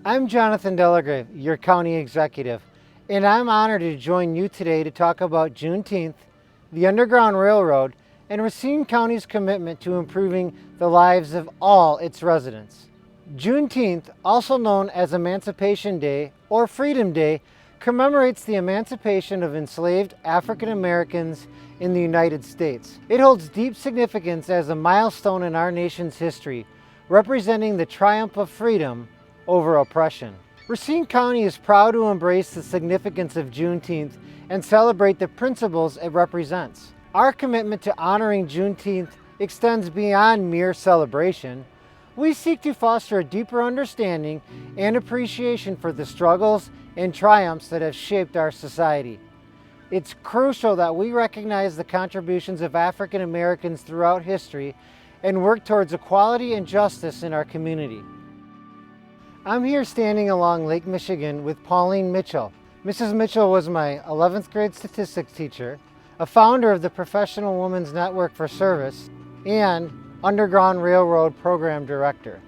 I'm Jonathan Delagrave, your county executive, and I'm honored to join you today to talk about Juneteenth, the Underground Railroad, and Racine County's commitment to improving the lives of all its residents. Juneteenth, also known as Emancipation Day or Freedom Day, commemorates the emancipation of enslaved African Americans in the United States. It holds deep significance as a milestone in our nation's history, representing the triumph of freedom over oppression. Racine County is proud to embrace the significance of Juneteenth and celebrate the principles it represents. Our commitment to honoring Juneteenth extends beyond mere celebration. We seek to foster a deeper understanding and appreciation for the struggles and triumphs that have shaped our society. It's crucial that we recognize the contributions of African Americans throughout history and work towards equality and justice in our community. I'm here standing along Lake Michigan with Pauline Mitchell. Mrs. Mitchell was my 11th grade statistics teacher, a founder of the Professional Women's Network for Service, and Underground Railroad Program Director.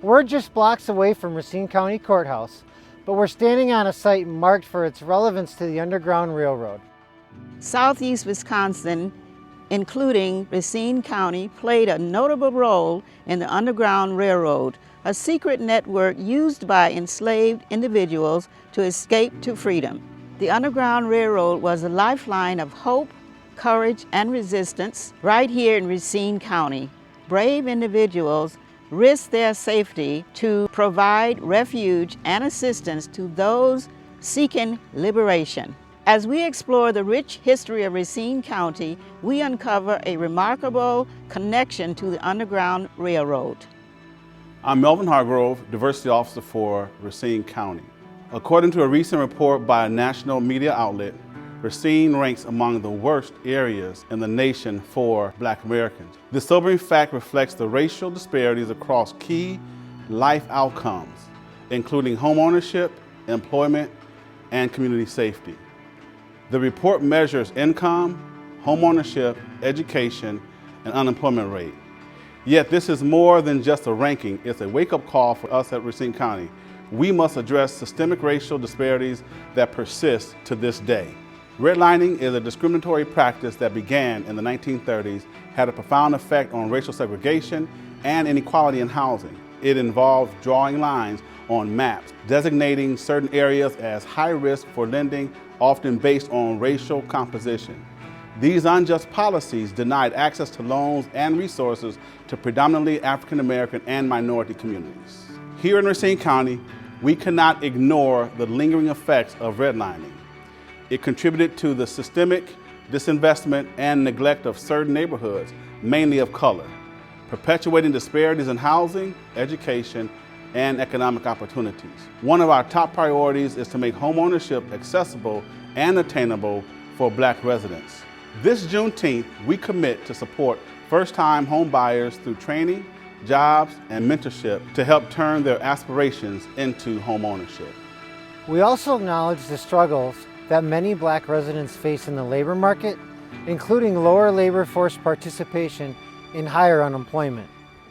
We're just blocks away from Racine County Courthouse, but we're standing on a site marked for its relevance to the Underground Railroad. Southeast Wisconsin, including Racine County, played a notable role in the Underground Railroad, a secret network used by enslaved individuals to escape to freedom. The Underground Railroad was a lifeline of hope, courage, and resistance right here in Racine County. Brave individuals risked their safety to provide refuge and assistance to those seeking liberation. As we explore the rich history of Racine County, we uncover a remarkable connection to the Underground Railroad. I'm Melvin Hargrove, Diversity Officer for Racine County. According to a recent report by a national media outlet, Racine ranks among the worst areas in the nation for Black Americans. This sobering fact reflects the racial disparities across key life outcomes, including homeownership, employment, and community safety. The report measures income, homeownership, education, and unemployment rate. Yet this is more than just a ranking, it's a wake-up call for us at Racine County. We must address systemic racial disparities that persist to this day. Redlining is a discriminatory practice that began in the 1930s, had a profound effect on racial segregation and inequality in housing. It involved drawing lines on maps, designating certain areas as high risk for lending, often based on racial composition. These unjust policies denied access to loans and resources to predominantly African American and minority communities. Here in Racine County, we cannot ignore the lingering effects of redlining. It contributed to the systemic disinvestment and neglect of certain neighborhoods, mainly of color, perpetuating disparities in housing, education, and economic opportunities. One of our top priorities is to make homeownership accessible and attainable for Black residents. This Juneteenth, we commit to support first-time home buyers through training, jobs, and mentorship to help turn their aspirations into home ownership. We also acknowledge the struggles that many Black residents face in the labor market, including lower labor force participation and higher unemployment.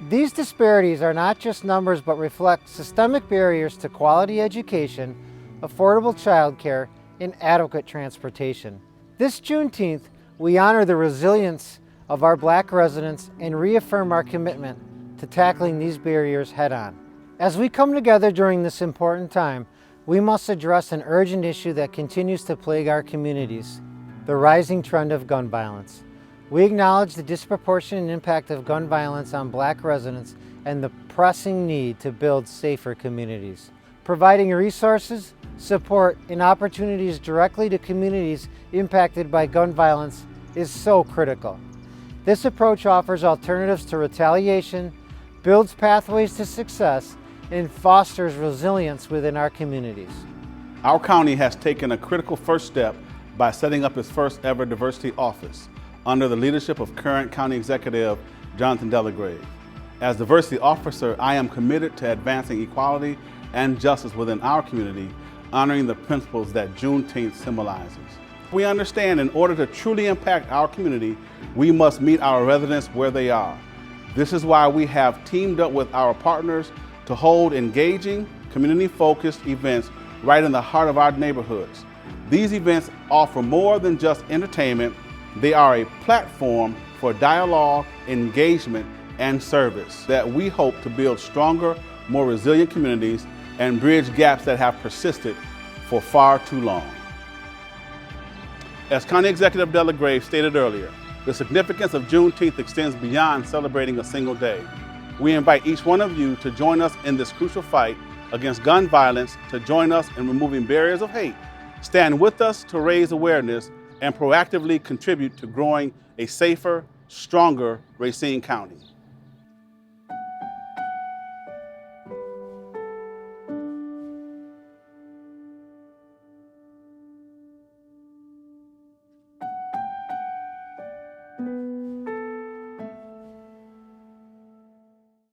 These disparities are not just numbers but reflect systemic barriers to quality education, affordable childcare, and adequate transportation. This Juneteenth, we honor the resilience of our Black residents and reaffirm our commitment to tackling these barriers head-on. As we come together during this important time, we must address an urgent issue that continues to plague our communities, the rising trend of gun violence. We acknowledge the disproportionate impact of gun violence on Black residents and the pressing need to build safer communities. Providing resources, support, and opportunities directly to communities impacted by gun violence is so critical. This approach offers alternatives to retaliation, builds pathways to success, and fosters resilience within our communities. Our county has taken a critical first step by setting up its first ever diversity office under the leadership of current County Executive Jonathan Delagrave. As diversity officer, I am committed to advancing equality and justice within our community, honoring the principles that Juneteenth symbolizes. We understand in order to truly impact our community, we must meet our residents where they are. This is why we have teamed up with our partners to hold engaging, community-focused events right in the heart of our neighborhoods. These events offer more than just entertainment. They are a platform for dialogue, engagement, and service that we hope to build stronger, more resilient communities and bridge gaps that have persisted for far too long. As County Executive Della Grave stated earlier, the significance of Juneteenth extends beyond celebrating a single day. We invite each one of you to join us in this crucial fight against gun violence, to join us in removing barriers of hate, stand with us to raise awareness, and proactively contribute to growing a safer, stronger Racine County.